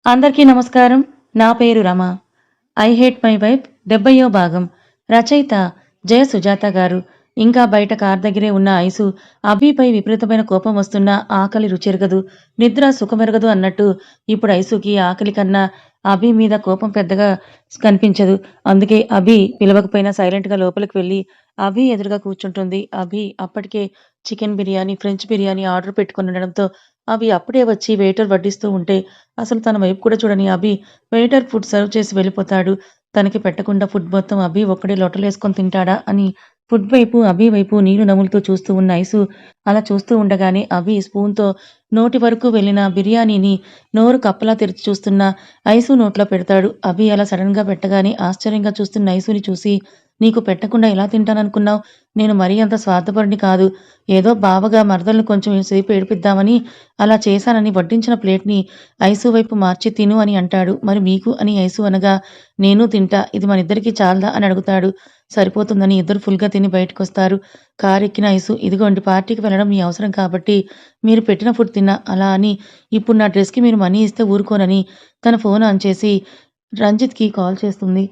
అందరికీ నమస్కారం. నా పేరు Rama. 'I hate my wife' 70వ భాగం. రచయిత జయ సుజాత గారు. ఇంకా బయట కారు దగ్గరే ఉన్న ఐసు అభిపై విపరీతమైన కోపం వస్తున్నా ఆకలి రుచెరగదు, నిద్ర సుఖమెరగదు అన్నట్టు ఇప్పుడు ఐసుకి ఆకలి కన్నా అభి మీద కోపం పెద్దగా కనిపించదు. అందుకే అభి పిలవకపోయినా సైలెంట్‌గా లోపలికి వెళ్లి అభి ఎదురుగా కూర్చుంటుంది. అభి అప్పటికే chicken biryani, French biryani order పెట్టుకొనుండడంతో అభి అప్పుడే వచ్చి వెయిటర్ వడ్డిస్తూ ఉంటే అసలు తన వైపు కూడా చూడని అభి వెయిటర్ ఫుడ్ సర్వ్ చేసి వెళ్ళిపోతాడు. తనకి పెట్టకుండా ఫుడ్ మొత్తం అభి ఒక్కడే లొట్టలేసుకొని తింటాడా అని ఫుడ్ వైపు, అభి వైపు నీళ్లు నములుతూ చూస్తూ ఉన్న ఐసు అలా చూస్తూ ఉండగానే అభి స్పూన్‌తో నోటి వరకు వెళ్ళిన బిర్యానీని నోరు కప్పలా తెరిచి చూస్తున్న ఐసు నోట్లో పెడతాడు. అభి అలా సడెన్‌గా పెట్టగానే ఆశ్చర్యంగా చూస్తున్న ఐసుని చూసి, "నీకు పెట్టకుండా ఎలా తింటాననుకున్నావ్? నేను మరీ అంత స్వార్థపరుడిని కాదు. ఏదో బావగా మరదల్ని కొంచెం సేపు ఏడిపిద్దామని అలా చేశానని" వడ్డించిన ప్లేట్‌ని ఐసు వైపు మార్చి "తిను" అని అంటాడు. "మరి మీకు" అని ఐసు అనగా, "నేను తింటా. ఇది మనిద్దరికీ చాలదా" అని అడుగుతాడు. సరిపోతుందని ఇద్దరు ఫుల్‌గా తిని బయటకొస్తారు. కారెక్కిన ఐసు, "ఇదిగోండి పార్టీకి వెళ్ళడం మీ అవసరం కాబట్టి మీరు పెట్టిన ఫుడ్ తిన్నా. అలా అని ఇప్పుడు నా డ్రెస్‌కి మీరు మనీ ఇస్తే ఊరుకోనని" తన ఫోన్ ఆన్ చేసి రంజిత్‌కి కాల్ చేస్తుంది.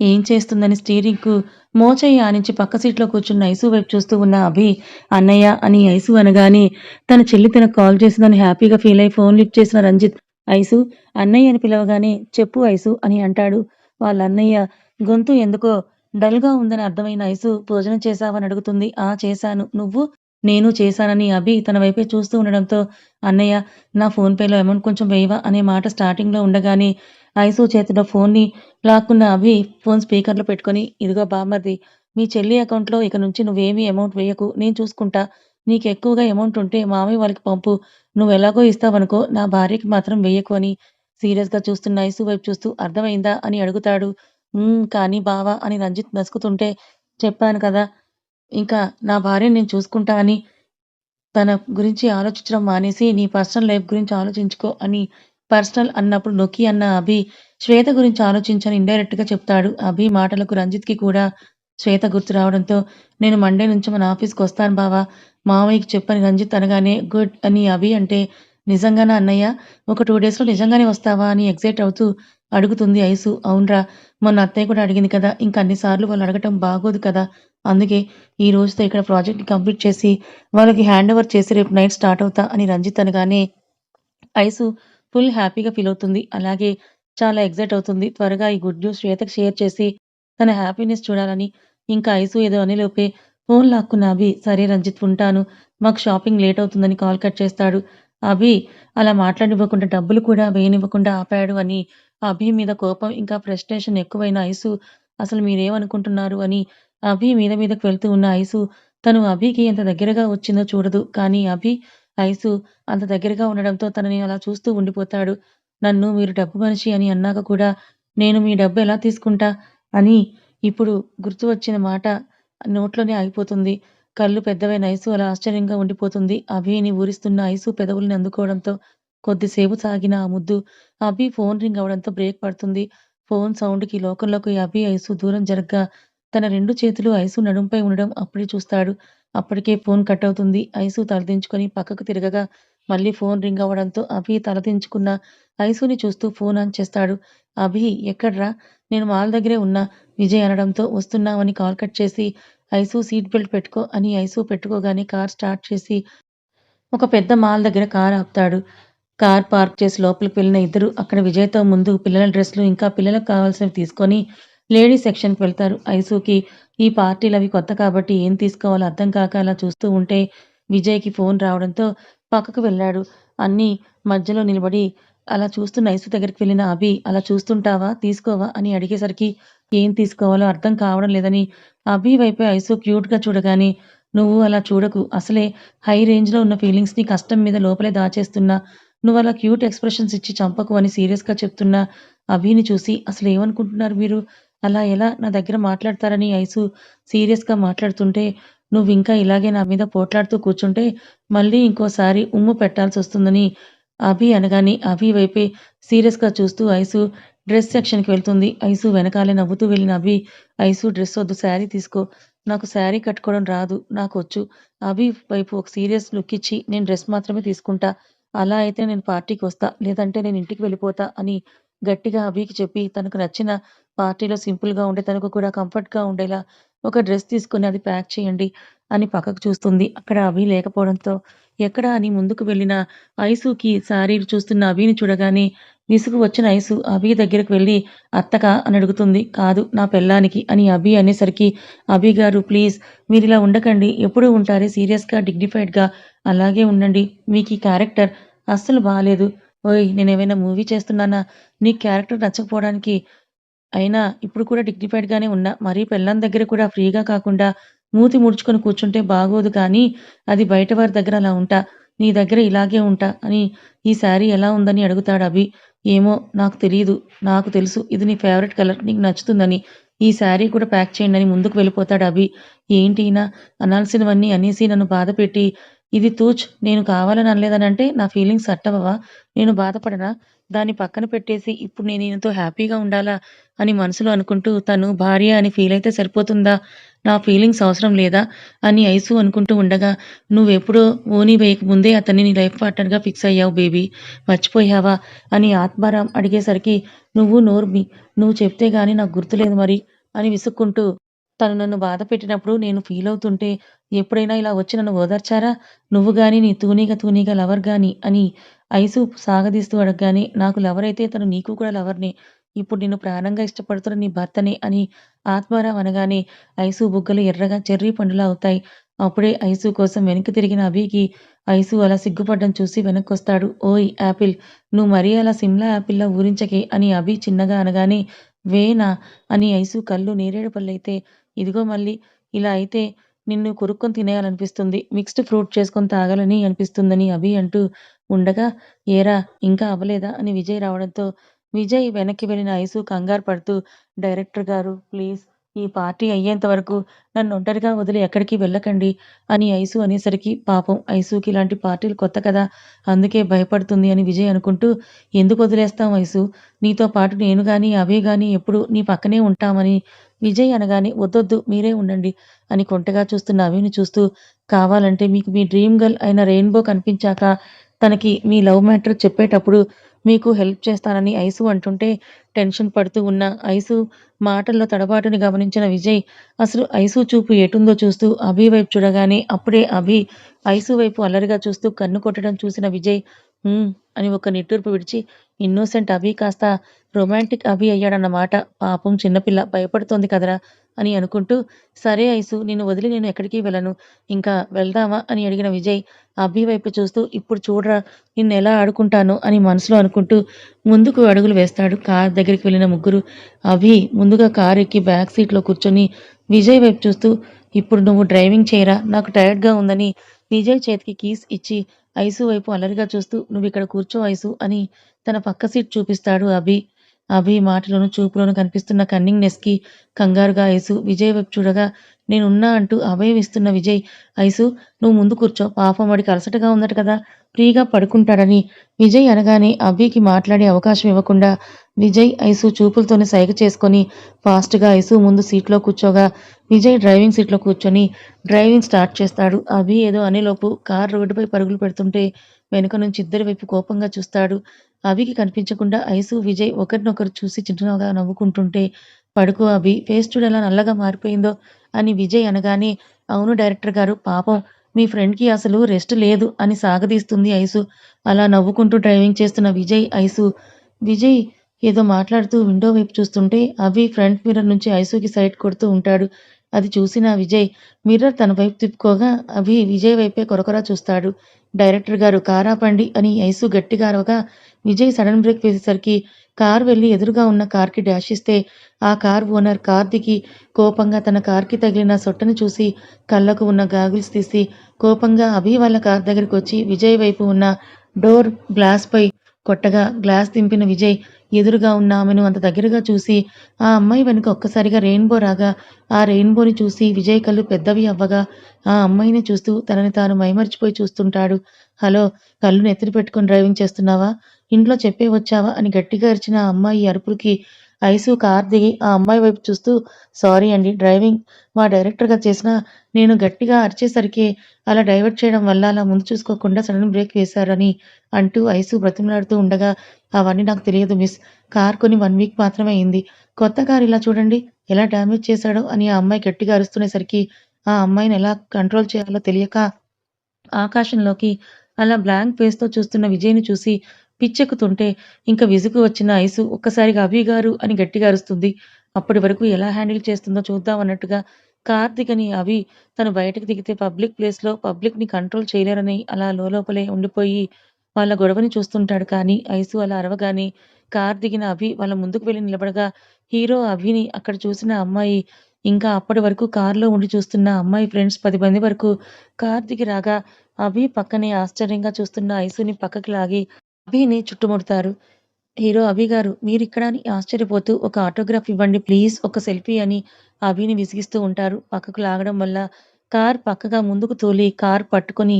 ఏం చేస్తుందని స్టీరింగ్‌కు మోచేయి ఆనించి పక్క సీట్‌లో కూర్చున్న ఐసు వైపు చూస్తూ ఉన్న అభి, "అన్నయ్య" అని ఐసు అనగానే తన చెల్లి తనకు కాల్ చేసిందని హ్యాపీగా ఫీలయ్యి ఫోన్ లిఫ్ట్ చేసిన రంజిత్, "ఐసు" అన్నయ్య అని పిలవగానే "చెప్పు ఐసు" అని అంటాడు. వాళ్ళ అన్నయ్య గొంతు ఎందుకో డల్‌గా ఉందని అర్థమైన ఐసు, "భోజనం చేశావా?" అని అడుగుతుంది. "ఆ! చేశాను. నువ్వు?" "నేను చేశానని" అభి తన వైపే చూస్తూ ఉండడంతో, "అన్నయ్య నా ఫోన్‌పేలో అమౌంట్ కొంచెం వేయవా?" అనే మాట స్టార్టింగ్‌లో ఉండగానే ఐసు చేతిలో ఫోన్‌ని లాక్కున్న అభి ఫోన్ స్పీకర్‌లో పెట్టుకొని, "ఇదిగో బామ్మర్ది, మీ చెల్లి అకౌంట్‌లో ఇక నుంచి నువ్వేమీ అమౌంట్ వేయకు. నేను చూసుకుంటా. నీకెక్కువగా అమౌంట్ ఉంటే మామయ్య వాళ్ళకి పంపు. నువ్వెలాగో ఇస్తావనుకో. నా భార్యకి మాత్రం వెయ్యకు" అని సీరియస్‌గా చూస్తున్న ఐసు వైపు చూస్తూ, "అర్థమైందా?" అని అడుగుతాడు. "హ్మ్. కానీ బావ" అని రంజిత్ నసుకుతుంటే, "చెప్పాను కదా! ఇంకా నా భార్యని నేను చూసుకుంటా అని. తన గురించి ఆలోచించడం మానేసి, నీ పర్సనల్ లైఫ్ గురించి ఆలోచించుకో" అని పర్సనల్ అన్నప్పుడు నొక్కి అన్న అభి, శ్వేత గురించి ఆలోచించని ఇండైరెక్ట్‌గా చెప్తాడు. అభి మాటలకు రంజిత్‌కి కూడా శ్వేత గుర్తు రావడంతో, "నేను మండే నుంచి మన ఆఫీస్‌కొస్తాను బావ. మామయ్యకి చెప్పని" రంజిత్ అనగానే, "గుడ్" అని అభి అంటే, "నిజంగానా అన్నయ్య? ఒక 2 డేస్‌లో నిజంగానే వస్తావా?" అని ఎక్సైట్ అవుతూ అడుగుతుంది ఐసు. "అవునురా! మొన్న అత్తయ్య కూడా అడిగింది కదా! ఇంక అన్ని సార్లు వాళ్ళు అడగటం బాగోదు కదా! అందుకే ఈ రోజుతో ఇక్కడ ప్రాజెక్ట్‌ని కంప్లీట్ చేసి వాళ్ళకి హ్యాండ్ ఓవర్ చేసి రేపు నైట్ స్టార్ట్ అవుతా" అని రంజిత్ అనగానే ఐసు ఫుల్ హ్యాపీగా ఫీల్ అవుతుంది. అలాగే చాలా ఎక్సైట్ అవుతుంది. త్వరగా ఈ గుడ్ న్యూస్ శ్వేతకి షేర్ చేసి తన హ్యాపీనెస్ చూడాలని. ఇంకా ఐసు ఏదో అనేలోపే ఫోన్ లాక్కున్న అభి, "సరే రంజిత్ ఉంటాను. మాకు షాపింగ్ లేట్ అవుతుందని" కాల్ కట్ చేస్తాడు. అభి అలా మాట్లాడనివ్వకుండా డబ్బులు కూడా వేయనివ్వకుండా ఆపాడు అని అభి మీద కోపం ఇంకా ఫ్రస్ట్రేషన్ ఎక్కువైన ఐసు, "అసలు మీరేమనుకుంటున్నారు" అని అభి మీదకి వెళ్తూ ఉన్న ఐసు తను అభికి ఎంత దగ్గరగా వచ్చిందో చూడదు. కానీ అభి, ఐసు అంత దగ్గరగా ఉండడంతో తనని అలా చూస్తూ ఉండిపోతాడు. "నన్ను మీరు డబ్బు మనిషి అని అన్నాక కూడా నేను మీ డబ్బు ఎలా తీసుకుంటా" అని ఇప్పుడు గుర్తు వచ్చిన మాట నోట్లోనే ఆగిపోతుంది. కళ్ళు పెద్దవైన ఐసు అలా ఆశ్చర్యంగా ఉండిపోతుంది. అభిని ఊరిస్తున్న ఐసు పెదవుల్ని అందుకోవడంతో కొద్దిసేపు సాగిన ఆ ముద్దు అభి ఫోన్ రింగ్ అవ్వడంతో బ్రేక్ పడుతుంది. ఫోన్ సౌండ్‌కి లోకంలోకి అభి, ఐసు దూరం జరగ్గా తన 2 చేతులు ఐసు నడుంపై ఉండడం అప్పుడే చూస్తాడు. అప్పటికే ఫోన్ కట్ అవుతుంది. ఐసు తలదించుకొని పక్కకు తిరగగా మళ్ళీ ఫోన్ రింగ్ అవ్వడంతో అభి తలదించుకున్న ఐసుని చూస్తూ ఫోన్ ఆన్ చేస్తాడు. "అభి ఎక్కడ్రా? నేను మాల్ దగ్గరే ఉన్నా" విజయ్ అనడంతో, "వస్తున్నాం" అని కాల్ కట్ చేసి, "ఐసు సీట్ బెల్ట్ పెట్టుకో" అని ఐసు పెట్టుకోగానే కార్ స్టార్ట్ చేసి ఒక పెద్ద మాల్ దగ్గర కార్ ఆపుతాడు. కార్ పార్క్ చేసి లోపలికి వెళ్ళిన ఇద్దరు అక్కడ విజయ్‌తో ముందు పిల్లల డ్రెస్‌లు ఇంకా పిల్లలకు కావాల్సినవి తీసుకొని లేడీస్ సెక్షన్‌కి వెళ్తారు. ఐసుకి ఈ పార్టీలవి కొత్త కాబట్టి ఏం తీసుకోవాలో అర్థం కాక అలా చూస్తూ ఉంటే విజయ్‌కి ఫోన్ రావడంతో పక్కకు వెళ్ళాడు. అన్నీ మధ్యలో నిలబడి అలా చూస్తున్న ఐసు దగ్గరికి వెళ్ళిన అభి, "అలా చూస్తుంటావా? తీసుకోవా?" అని అడిగేసరికి ఏం తీసుకోవాలో అర్థం కావడం లేదని అభి వైపే ఐసు క్యూట్‌గా చూడగానే, "నువ్వు అలా చూడకు. అసలే హై రేంజ్‌లో ఉన్న ఫీలింగ్స్‌ని కష్టం మీద లోపలే దాచేస్తున్నా. నువ్వలా క్యూట్ ఎక్స్‌ప్రెషన్స్ ఇచ్చి చంపకు" అని సీరియస్‌గా చెప్తున్న అభిని చూసి, "అసలేమనుకుంటున్నారు మీరు? అలా ఎలా నా దగ్గర మాట్లాడతారని" ఐసు సీరియస్‌గా మాట్లాడుతుంటే, "నువ్వింకా ఇలాగే నా మీద పోట్లాడుతూ కూర్చుంటే మళ్ళీ ఇంకోసారి ఉమ్ము పెట్టాల్సొస్తుందని" అభి అనగానే అభి వైపే సీరియస్‌గా చూస్తూ ఐసు డ్రెస్ సెక్షన్‌కి వెళ్తుంది. ఐసు వెనకాలే నవ్వుతూ వెళ్ళిన అభి, "ఐసు డ్రెస్ వద్దు శారీ తీసుకో. నాకు శారీ కట్టుకోవడం రాదు. నాకొచ్చు." అభి వైపు ఒక సీరియస్ లుక్ ఇచ్చి, "నేను డ్రెస్ మాత్రమే తీసుకుంటా" అలా అయితే నేను పార్టీకొస్తా. లేదంటే నేను ఇంటికి వెళ్ళిపోతా అని గట్టిగా అభికి చెప్పి తనకు నచ్చిన పార్టీలో సింపుల్‌గా ఉండే తనకు కూడా కంఫర్ట్‌గా ఉండేలా ఒక డ్రెస్ తీసుకొని అది ప్యాక్ చేయండి అని పక్కకు చూస్తుంది. అక్కడ అభి లేకపోవడంతో ఎక్కడా అని ముందుకు వెళ్ళిన ఐసుకి శారీ చూస్తున్న అభిని చూడగానే విసుగు వచ్చిన ఐసు అభి దగ్గరకు వెళ్లి అత్తకా అని అడుగుతుంది. కాదు నా పెళ్ళానికి అని అభి అనేసరికి అభి గారు ప్లీజ్ మీరిలా ఉండకండి. ఎప్పుడూ ఉంటారే సీరియస్‌గా, డిగ్నిఫైడ్‌గా అలాగే ఉండండి. మీకీ క్యారెక్టర్ అస్సలు బాలేదు. ఓయ్! నేనేమైనా మూవీ చేస్తున్నానా? నీ క్యారెక్టర్ నచ్చకపోవడానికి అయినా ఇప్పుడు కూడా డిగ్నిఫైడ్‌గానే ఉన్నా. మరీ పెళ్ళాం దగ్గర కూడా ఫ్రీగా కాకుండా మూతి ముడుచుకొని కూర్చుంటే బాగోదు కానీ, అది బయట వారి దగ్గర అలా ఉంటా. నీ దగ్గర ఇలాగే ఉంటా అని ఈ శారీ ఎలా ఉందని అడుగుతాడు అభి. ఏమో నాకు తెలీదు. నాకు తెలుసు ఇది నీ ఫేవరెట్ కలర్. నీకు నచ్చుతుందని. ఈ శారీ కూడా ప్యాక్ చేయండి అని ముందుకు వెళ్ళిపోతాడు అభి. ఏంటి ఈయన అనాల్సినవన్నీ అనేసి నన్ను బాధపెట్టి ఇది తూచ్ నేను కావాలని అనలేదనంటే నా ఫీలింగ్స్ హర్ట్ అవ్వవా? నేను బాధపడనా? దాన్ని పక్కన పెట్టేసి ఇప్పుడు నేను ఈయనతో హ్యాపీగా ఉండాలా? అని మనసులో అనుకుంటూ తను భార్య అని ఫీల్ అయితే సరిపోతుందా? నా ఫీలింగ్స్ అవసరం లేదా? అని ఐసు అనుకుంటూ ఉండగా నువ్వెప్పుడో ఓని వేయక ముందే అతన్ని నీ లైఫ్ పార్ట్నర్‌గా ఫిక్స్ అయ్యావు బేబీ. మర్చిపోయావా? అని ఆత్మారాం అడిగేసరికి నువ్వు నోర్మి. నువ్వు చెప్తే గాని నాకు గుర్తులేదు మరి అని విసుక్కుంటూ తను నన్ను బాధ పెట్టినప్పుడు నేను ఫీల్ అవుతుంటే ఎప్పుడైనా ఇలా వచ్చి నన్ను ఓదార్చారా? నువ్వు గాని నీ తూనీగా తూనీగా లవర్ గాని అని ఐసు సాగదీస్తూ అడగగానే నాకు లవర్ అయితే తను నీకు కూడా లవర్‌నే. ఇప్పుడు నిన్ను ప్రాణంగా ఇష్టపడుతున్న నీ భర్తనే అని ఆత్మారాం అనగానే ఐసు బుగ్గలు ఎర్రగా చెర్రీ పండులా అవుతాయి. అప్పుడే ఐసు కోసం వెనక్కి తిరిగిన అభికి ఐసు అలా సిగ్గుపడ్డం చూసి వెనక్కొస్తాడు. ఓయ్ యాపిల్! నువ్వు మరీ అలా సిమ్లా యాపిల్‌లా ఊరించకే అని అభి చిన్నగా అనగానే వేనా? అని ఐసు కళ్ళు నేరేడు పళ్ళైతే ఇదిగో మళ్ళీ ఇలా అయితే నిన్ను కొరుక్కొని తినేయాలనిపిస్తుంది. మిక్స్డ్ ఫ్రూట్ చేసుకొని తాగాలని అనిపిస్తుందని అభి అంటూ ఉండగా ఏరా ఇంకా అవ్వలేదా? అని విజయ్ రావడంతో విజయ్ వెనక్కి వెళ్ళిన ఐసు కంగారు పడుతూ డైరెక్టర్ గారు ప్లీజ్ ఈ పార్టీ అయ్యేంత వరకు నన్ను ఒంటరిగా వదిలి ఎక్కడికి వెళ్ళకండి అని ఐసు అనేసరికి పాపం ఐసుకి ఇలాంటి పార్టీలు కొత్త కదా! అందుకే భయపడుతుంది అని విజయ్ అనుకుంటూ ఎందుకు వదిలేస్తాం ఐసు? నీతో పాటు నేను గాని, అభి గాని ఎప్పుడూ నీ పక్కనే ఉంటామని విజయ్ అనగానే వద్దొద్దు మీరే ఉండండి అని కొంటెగా చూస్తున్న అభిని చూస్తూ కావాలంటే మీకు మీ డ్రీమ్ గర్ల్ అయిన రెయిన్‌బో కనిపించాక తనకి మీ లవ్ మ్యాటర్ చెప్పేటప్పుడు మీకు హెల్ప్ చేస్తానని ఐసు అంటుంటే టెన్షన్ పడుతూ ఉన్న ఐసు మాటల్లో తడబాటుని గమనించిన విజయ్ అసలు ఐసు చూపు ఎటుందో చూస్తూ అభి వైపు చూడగానే అప్పుడే అభి ఐసు వైపు అల్లరిగా చూస్తూ కన్ను కొట్టడం చూసిన విజయ్ హ్మ్. అని ఒక నిట్టూర్పు విడిచి ఇన్నోసెంట్ అభి కాస్త రొమాంటిక్ అభి అయ్యాడన్నమాట. పాపం చిన్నపిల్ల భయపడుతోంది కదరా! అని అనుకుంటూ సరే ఐసు నిన్ను వదిలి నేను ఎక్కడికి వెళ్ళను. ఇంకా వెళ్దామా? అని అడిగిన విజయ్ అభి వైపు చూస్తూ ఇప్పుడు చూడరా నిన్నెలా ఆడుకుంటానో అని మనసులో అనుకుంటూ ముందుకు అడుగులు వేస్తాడు. కార్ దగ్గరికి వెళ్ళిన ముగ్గురు అభి ముందుగా కారు ఎక్కి బ్యాక్ సీట్‌లో కూర్చొని విజయ్ వైపు చూస్తూ ఇప్పుడు నువ్వు డ్రైవింగ్ చేయరా నాకు టైర్డ్‌గా ఉందని విజయ్ చేతికి కీస్ ఇచ్చి ఐసు వైపు అల్లరిగా చూస్తూ నువ్విక్కడ కూర్చో ఐసు అని తన పక్క సీట్ చూపిస్తాడు అభి. అభి మాటలోను, చూపులోను కనిపిస్తున్న కన్నింగ్‌నెస్‌కి కంగారుగా ఐసు విజయ్ వైపు చూడగా నేనున్నా అంటూ అభయం ఇస్తున్న విజయ్ ఐసు నువ్వు ముందు కూర్చో పాపం వాడికి అలసటగా ఉందట కదా! ఫ్రీగా పడుకుంటాడని విజయ్ అనగానే అభికి మాట్లాడే అవకాశం ఇవ్వకుండా విజయ్, ఐసు చూపులతోనే సైగ చేసుకొని ఫాస్ట్‌గా ఐసు ముందు సీట్‌లో కూర్చోగా విజయ్ డ్రైవింగ్ సీట్‌లో కూర్చొని డ్రైవింగ్ స్టార్ట్ చేస్తాడు. అభి ఏదో అనేలోపు కారు రోడ్డుపై పరుగులు పెడుతుంటే వెనుక నుంచి ఇద్దరి వైపు కోపంగా చూస్తాడు. అభికి కనిపించకుండా ఐసు, విజయ్ ఒకరినొకరు చూసి చిన్నగా నవ్వుకుంటుంటే పడుకో అభి ఫేస్ చూడు ఎలా నల్లగా మారిపోయిందో అని విజయ్ అనగానే అవును డైరెక్టర్ గారు పాపం మీ ఫ్రెండ్‌కి అసలు రెస్ట్ లేదు అని సాగదీస్తుంది ఐసు. అలా నవ్వుకుంటూ డ్రైవింగ్ చేస్తున్న విజయ్, ఐసు విజయ్ ఏదో మాట్లాడుతూ విండో వైపు చూస్తుంటే అభి ఫ్రంట్ మిర్రర్ నుంచి ఐసుకి సైట్ కొడుతూ ఉంటాడు. అది చూసిన విజయ్ మిర్రర్ తన వైపు తిప్పుకోగా అభి విజయ్ వైపే కొరకొరా చూస్తాడు. డైరెక్టర్ గారు కారాపండి అని ఐసు గట్టిగా అరవగా విజయ్ సడన్ బ్రేక్ వేసేసరికి కారు వెళ్లి ఎదురుగా ఉన్న కార్‌కి డాష్ ఇస్తే ఆ కార్ ఓనర్ కార్ దిగి కోపంగా తన కార్‌కి తగిలిన సొట్టను చూసి కళ్ళకు ఉన్న గాగుల్స్ తీసి కోపంగా అభి వాళ్ళ కార్ దగ్గరకొచ్చి విజయ్ వైపు ఉన్న డోర్ గ్లాస్‌పై కొట్టగా గ్లాస్ దింపిన విజయ్ ఎదురుగా ఉన్న ఆమెను అంత దగ్గరగా చూసి ఆ అమ్మాయి వెనుక ఒక్కసారిగా రెయిన్‌బో రాగా ఆ రెయిన్‌బోని చూసి విజయ్ కళ్ళు పెద్దవి అవ్వగా ఆ అమ్మాయినే చూస్తూ తనని తాను మైమరిచిపోయి చూస్తుంటాడు. హలో! కళ్ళు నెత్తిన పెట్టుకొని డ్రైవింగ్ చేస్తున్నావా? ఇంట్లో చెప్పే వచ్చావా? అని గట్టిగా అరిచిన ఆ అమ్మాయి అరుపులకి ఐసు కార్ దిగి ఆ అమ్మాయి వైపు చూస్తూ, సారీ అండి డ్రైవింగ్ మా డైరెక్టర్ గారు చేసినా నేను గట్టిగా అరిచేసరికి అలా డైవర్ట్ చేయడం వల్ల అలా ముందు చూసుకోకుండా సడన్ బ్రేక్ వేశారని అంటూ ఐసు బ్రతిమలాడుతూ ఉండగా, అవన్నీ నాకు తెలియదు మిస్. కార్ కొని 1 వీక్ మాత్రమే అయింది. కొత్త కార్ ఇలా చూడండి ఎలా డ్యామేజ్ చేశాడో అని ఆ అమ్మాయి గట్టిగా అరుస్తునేసరికి ఆ అమ్మాయిని ఎలా కంట్రోల్ చేయాలో తెలియక ఆకాశంలోకి అలా బ్లాంక్ ఫేస్‌తో చూస్తున్న విజయ్‌ని చూసి పిచ్చెక్కుతుంటే ఇంక విసుగు వచ్చిన ఐసు ఒక్కసారిగా అభి గారు అని గట్టిగా అరుస్తుంది. అప్పటి వరకు ఎలా హ్యాండిల్ చేస్తుందో చూద్దాం అన్నట్టుగా కార్ దిగని అభి తను బయటకి దిగితే పబ్లిక్ ప్లేస్‌లో పబ్లిక్‌ని కంట్రోల్ చేయలేరని అలా లోలోపలే ఉండిపోయి వాళ్ళ గొడవని చూస్తుంటాడు. కానీ ఐసు అలా అరవగానే కార్ దిగిన అభి వాళ్ళ ముందుకు వెళ్లి నిలబడగా హీరో అభిని అక్కడ చూసిన అమ్మాయి ఇంకా అప్పటి వరకు కార్‌లో ఉండి చూస్తున్న అమ్మాయి ఫ్రెండ్స్ 10 మంది వరకు కార్ దిగి రాగా అభి పక్కనే ఆశ్చర్యంగా చూస్తున్న ఐసుని పక్కకి లాగి అభిని చుట్టుముడతారు. హీరో అభి గారు మీరిక్కడ అని ఆశ్చర్యపోతూ ఒక ఆటోగ్రాఫ్ ఇవ్వండి ప్లీజ్ ఒక సెల్ఫీ అని అభిని విసిగిస్తూ ఉంటారు. పక్కకు లాగడం వల్ల కార్ పక్కగా ముందుకు తోలి కార్ పట్టుకొని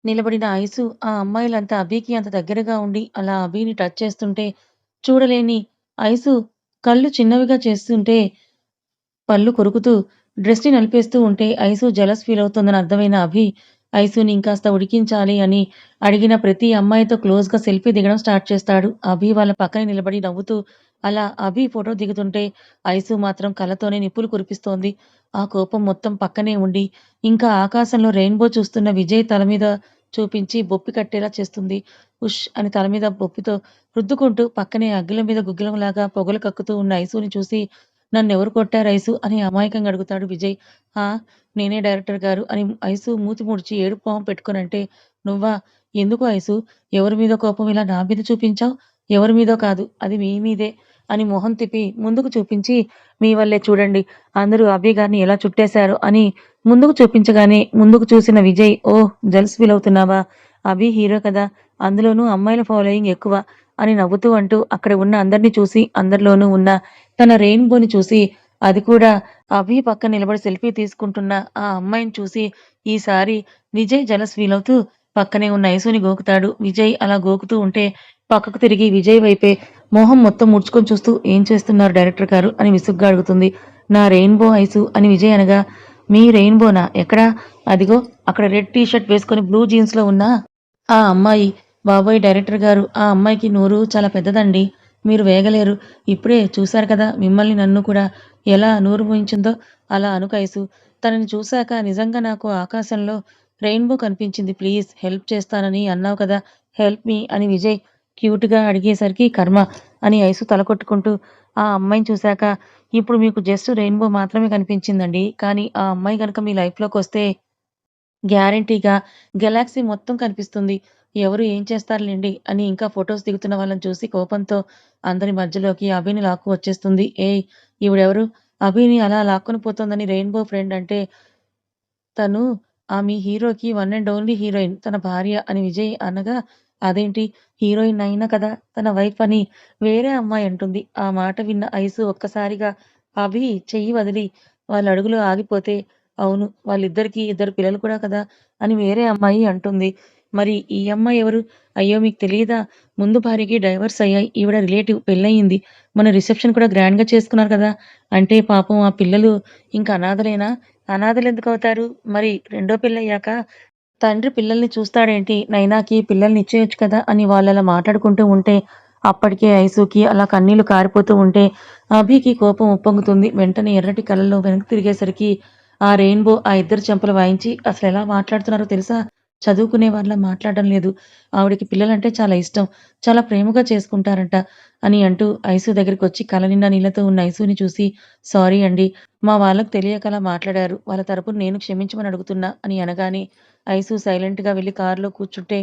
నిలబడిన ఐసు ఆ అమ్మాయిలంతా అభికి అంత దగ్గరగా ఉండి అలా అభిని టచ్ చేస్తుంటే చూడలేని ఐసు కళ్ళు చిన్నవిగా చేస్తుంటే పళ్ళు కొరుకుతూ డ్రెస్‌ని నలిపేస్తూ ఉంటే ఐసు జెలస్ ఫీలవుతోందని అర్థమైన అభి, ఐసుని ఇంకాస్త ఉడికించాలి అని అడిగిన ప్రతి అమ్మాయితో క్లోజ్‌గా సెల్ఫీ దిగడం స్టార్ట్ చేస్తాడు. అభి వాళ్ళ పక్కనే నిలబడి నవ్వుతూ అలా అభి ఫోటో దిగుతుంటే ఐసు మాత్రం కళ్ళతోనే నిప్పులు కురిపిస్తోంది. ఆ కోపం మొత్తం పక్కనే ఉండి ఇంకా ఆకాశంలో రెయిన్‌బో చూస్తున్న విజయ్ తల మీద చూపించి బొప్పి కట్టేలా చేస్తుంది. ఉష్ అని తల మీద బొప్పితో రుద్దుకుంటూ పక్కనే అగ్గిల మీద గుగ్గిలంలాగా పొగలు కక్కుతూ ఉన్న ఐసుని చూసి నన్నెవరు కొట్టారు ఐసు అని అమాయకంగా అడుగుతాడు విజయ్. ఆ! నేనే డైరెక్టర్ గారు అని ఐసు మూతి ముడిచి ఏడుపు మొహం పెట్టుకొనంటే, నువ్వా? ఎందుకు ఐసు? ఎవరి మీదో కోపం ఇలా నా మీద చూపించావు? ఎవరి మీదో కాదు. అది మీ మీదే అని మొహం తిప్పి ముందుకు చూపించి, మీ వల్లే చూడండి అందరూ అభయ్ గారిని ఎలా చుట్టేశారో అని ముందుకు చూపించగానే ముందుకు చూసిన విజయ్ ఓహ్! జెలస్ ఫీలవుతున్నావా? అభి హీరో కదా! అందులోనూ అమ్మాయిల ఫాలోయింగ్ ఎక్కువ అని నవ్వుతూ అంటూ అక్కడ ఉన్న అందరిని చూసి అందరిలోనూ ఉన్న తన రెయిన్‌బోని చూసి, అది కూడా అభి పక్కన నిలబడి సెల్ఫీ తీసుకుంటున్న ఆ అమ్మాయిని చూసి, ఈసారి విజయ్ జెలస్ ఫీలవుతూ పక్కనే ఉన్న ఐసుని గోకుతాడు. విజయ్ అలా గోకుతూ ఉంటే పక్కకు తిరిగి విజయ్ వైపే మొహం మొత్తం ముడుచుకొని చూస్తూ ఏం చేస్తున్నారు డైరెక్టర్ గారు అని విసుగ్గా అడుగుతుంది. నా రెయిన్‌బో ఐసు అని విజయ్ అనగా, మీ రెయిన్‌బోనా? ఎక్కడ? అదిగో అక్కడ రెడ్ టీ షర్ట్ వేసుకొని బ్లూ జీన్స్‌లో ఉన్న ఆ అమ్మాయి. బాబోయ్! డైరెక్టర్ గారు ఆ అమ్మాయికి నోరు చాలా పెద్దదండి. మీరు వేగలేరు. ఇప్పుడే చూసారు కదా! మిమ్మల్ని నన్ను కూడా ఎలా నోరు మూయించిందో. అలా అనకు ఐసు. తనని చూసాక నిజంగా నాకు ఆకాశంలో రెయిన్‌బో కనిపించింది. ప్లీజ్ హెల్ప్ చేస్తానని అన్నావు కదా! హెల్ప్ మీ అని విజయ్ క్యూట్‌గా అడిగేసరికి కర్మ అని ఐసు తల కొట్టుకుంటూ ఆ అమ్మాయిని చూసాక ఇప్పుడు మీకు జస్ట్ రెయిన్‌బో మాత్రమే కనిపించిందండి. కానీ ఆ అమ్మాయి గనక మీ లైఫ్‌లోకొస్తే గ్యారంటీగా గెలాక్సీ మొత్తం కనిపిస్తుంది. ఎవరు ఏం చేస్తారులెండి అని ఇంకా ఫోటోస్ దిగుతున్న వాళ్ళని చూసి కోపంతో అందరి మధ్యలోకి అభిని లాక్కు వచ్చేస్తుంది. ఏయ్! ఈవిడెవరు? అభిని అలా లాక్కొని పోతోందని రెయిన్‌బో ఫ్రెండ్ అంటే తను మీ హీరోకి వన్ అండ్ ఓన్లీ హీరోయిన్. తన భార్య అని విజయ్ అనగా, అదేంటి హీరోయిన్ అయినా కదా తన వైఫ్ అని వేరే అమ్మాయి అంటుంది. ఆ మాట విన్న ఐసు ఒక్కసారిగా అభి చెయ్యి వదిలి వాళ్ళ అడుగులో ఆగిపోతే, అవును వాళ్ళిద్దరికీ ఇద్దరు పిల్లలు కూడా కదా అని వేరే అమ్మాయి అంటుంది. మరి ఈ అమ్మాయి ఎవరు? అయ్యో! మీకు తెలీదా? ముందు భార్యకి డైవర్స్ అయ్యాయి. ఈవిడ రిలేటివ్ పెళ్లయింది. మొన్న రిసెప్షన్ కూడా గ్రాండ్‌గా చేసుకున్నారు కదా! అంటే పాపం ఆ పిల్లలు ఇంక అనాథలేనా? అనాథలెందుకవుతారు? మరి రెండో పెళ్లయ్యాక తండ్రి పిల్లల్ని చూస్తాడేంటి? నైనాకి పిల్లల్నిచ్చేయొచ్చు కదా! అని వాళ్ళలా మాట్లాడుకుంటూ ఉంటే, అప్పటికే ఐసుకి అలా కన్నీళ్లు కారిపోతూ ఉంటే, అభికి కోపం ఉప్పొంగుతుంది. వెంటనే ఎర్రటి కళ్ళల్లో వెనక్కి తిరిగేసరికి, ఆ రెయిన్‌బో ఆ ఇద్దరి చెంపలు వాయించి, అసలెలా మాట్లాడుతున్నారో తెలుసా? చదువుకునే వాళ్ళలా మాట్లాడడం లేదు. ఆవిడకి పిల్లలంటే చాలా ఇష్టం. చాలా ప్రేమగా చేసుకుంటారంట అని అంటూ ఐసు దగ్గరికొచ్చి కళ్ళ నిండా నీళ్లతో ఉన్న ఐసుని చూసి, సారీ అండి. మా వాళ్ళకి తెలియక అలా మాట్లాడారు. వాళ్ళ తరపున నేను క్షమించమని అడుగుతున్నా అని అనగానే ఐసు సైలెంట్‌గా వెళ్లి కారులో కూర్చుంటే,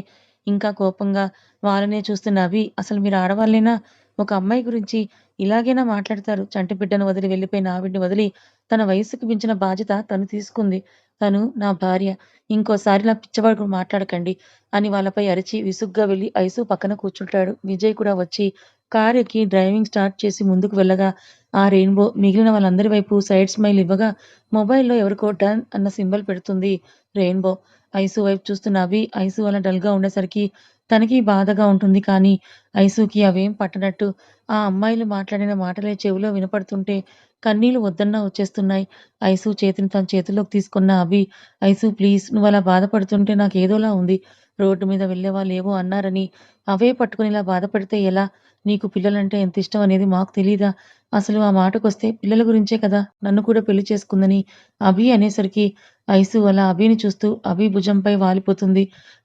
ఇంకా కోపంగా వాళ్ళనే చూస్తున్న అభి, అసలు మీరు ఆడవాళ్ళేనా? ఒక అమ్మాయి గురించి ఇలాగేనా మాట్లాడతారు? చంటి బిడ్డను వదిలి వెళ్ళిపోయిన ఆవిడని వదిలి, తన వయస్సుకు మించిన బాధ్యత తను తీసుకుంది. తను నా భార్య. ఇంకోసారి ఇలా పిచ్చివాగుడు మాట్లాడకండి అని వాళ్ళపై అరిచి విసుగ్గా వెళ్లి ఐసు పక్కన కూర్చుంటాడు. విజయ్ కూడా వచ్చి కారు ఎక్కి డ్రైవింగ్ స్టార్ట్ చేసి ముందుకు వెళ్ళగా, ఆ రెయిన్‌బో మిగిలిన వాళ్ళందరి వైపు సైడ్ స్మైల్ ఇవ్వగా, మొబైల్‌లో ఎవరికో డన్ అన్న సింబల్ పెడుతుంది రెయిన్‌బో. ఐసు వైపు చూస్తున్న అభి, ఐసు అలా డల్‌గా ఉండేసరికి తనకి బాధగా ఉంటుంది. కానీ ఐసుకి అవేం పట్టనట్టు ఆ అమ్మాయిలు మాట్లాడిన మాటలే చెవిలో వినపడుతుంటే కన్నీళ్లు వద్దన్నా వచ్చేస్తున్నాయి. ఐసు చేతిని తన చేతుల్లోకి తీసుకున్న అభి, "ఐసు ప్లీజ్ నువ్వలా బాధపడుతుంటే నాకేదోలా ఉంది. రోడ్డు మీద వెళ్ళేవాళ్ళేవో అన్నారని అవే పట్టుకొని ఇలా బాధపడితే ఎలా? నీకు పిల్లలంటే ఎంతిష్టం అనేది మాకు తెలీదా? అసలు ఆ మాటకొస్తే పిల్లల గురించే కదా నన్ను కూడా పెళ్లి చేసుకుందని" అభి అనేసరికి ఐసు అలా అభిని చూస్తూ అభి భుజంపై వాలిపోతుంది.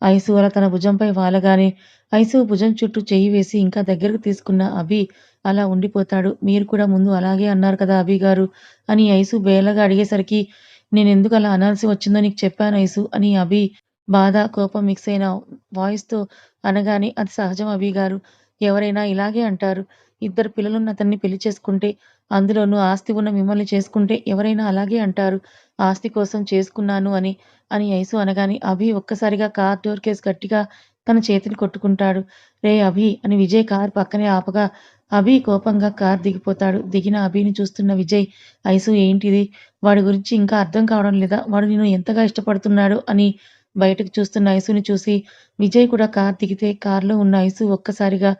ఐసు అలా తన భుజంపై వాలగానే ఐసు భుజం చుట్టూ చెయ్యి వేసి ఇంకా దగ్గరకు తీసుకున్న అభి అలా ఉండిపోతాడు. "మీరు కూడా ముందు అలాగే అన్నారు కదా అభి గారు" అని ఐసు బేలగా అడిగేసరికి, "నేనెందుకు అలా అనాల్సి వచ్చిందో నీకు చెప్పాను ఐసు" అని అభి బాధ, కోపం మిక్స్ అయిన వాయిస్‌తో అనగానే, "అది సహజం అభి గారు. ఎవరైనా ఇలాగే అంటారు. ఇద్దరు పిల్లలున్న అతన్ని పెళ్లి చేసుకుంటే, అందులోనూ ఆస్తి ఉన్న మిమ్మల్ని చేసుకుంటే ఎవరైనా అలాగే అంటారు. ఆస్తి కోసం చేసుకున్నాను అని ఐసు అనగానే అభి ఒక్కసారిగా కార్ డోర్ కేసి గట్టిగా తన చేతిని కొట్టుకుంటాడు. "రేయ్ అభి" అని విజయ్ కారు పక్కనే ఆపగా అభి కోపంగా కారు దిగిపోతాడు. దిగిన అభిని చూస్తున్న విజయ్, "ఐసు ఏంటిది? వాడి గురించి ఇంకా అర్థం కావడం లేదా? వాడు నిన్ను ఎంతగా ఇష్టపడుతున్నాడో" అని బయటకు చూస్తున్న ఐసుని చూసి విజయ్ కూడా కారు దిగితే కారులో ఉన్న ఐసు ఒక్కసారిగా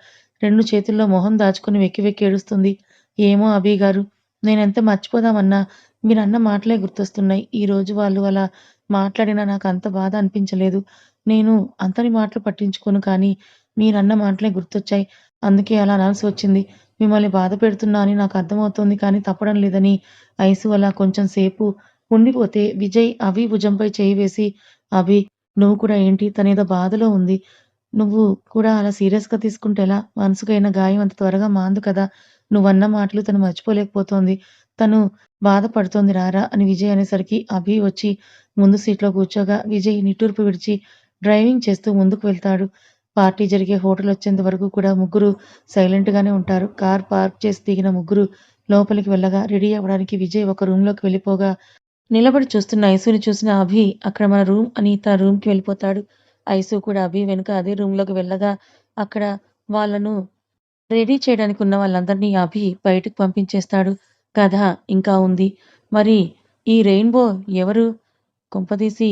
2 చేతుల్లో మొహం దాచుకుని వెక్కి వెక్కి ఏడుస్తుంది. "ఏమో అభి గారు, నేనెంత మర్చిపోదామన్నా మీరన్న మాటలే గుర్తొస్తున్నాయి. ఈరోజు వాళ్ళు అలా మాట్లాడినా నాకంత బాధ అనిపించలేదు. నేను అంతని మాటలు పట్టించుకోను కానీ మీరన్న మాటలే గుర్తొచ్చాయి. అందుకే అలా అనాల్సి వచ్చింది. మిమ్మల్ని బాధ పెడుతున్నా అని నాకు అర్థమవుతోంది కానీ తప్పడం లేదని" ఐసు అలా కొంచెం సేపు ఉండిపోతే విజయ్ అభి భుజంపై చెయ్యి వేసి, "అభి నువ్వు కూడా ఏంటి తనేదో బాధలో ఉంది. నువ్వు కూడా అలా సీరియస్‌గా తీసుకుంటే ఎలా? మనసుకైన గాయం అంత త్వరగా మానదు కదా! నువ్వన్న మాటలు తను మర్చిపోలేకపోతోంది. తను బాధపడుతోంది రారా" అని విజయ్ అనేసరికి అభి వచ్చి ముందు సీట్‌లో కూర్చోగా విజయ్ నిట్టూర్పు విడిచి డ్రైవింగ్ చేస్తూ ముందుకు వెళ్తాడు. పార్టీ జరిగే హోటలొచ్చేంత వరకు కూడా ముగ్గురు సైలెంట్‌గానే ఉంటారు. కార్ పార్క్ చేసి దిగిన ముగ్గురు లోపలికి వెళ్ళగా రెడీ అవ్వడానికి విజయ్ ఒక రూమ్‌లోకి వెళ్ళిపోగా నిలబడి చూస్తున్న ఐసుని చూసిన అభి అక్కడ మన రూమ్ అని తన రూమ్‌కి వెళ్ళిపోతాడు. ఐసు కూడా అభి వెనుక అదే రూమ్‌లోకి వెళ్ళగా అక్కడ వాళ్ళను రెడీ చేయడానికి ఉన్న వాళ్ళందరినీ అభి బయటకు పంపించేస్తాడు. కథ ఇంకా ఉంది. మరి ఈ రెయిన్‌బో ఎవరు? కొంపదీసి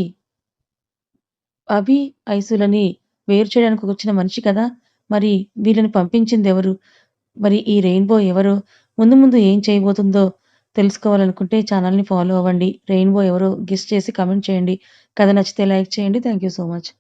అభి, ఐసులని వేరు చేయడానికి వచ్చిన మనిషి కదా! మరి వీళ్ళని పంపించిందెవరు? మరి ఈ రెయిన్‌బో ఎవరో? ముందు ముందు ఏం చేయబోతుందో తెలుసుకోవాలనుకుంటే ఛానల్‌ని ఫాలో అవ్వండి. రెయిన్‌బో ఎవరో గెస్ చేసి కామెంట్ చేయండి. కథ నచ్చితే లైక్ చేయండి. Thank you so much.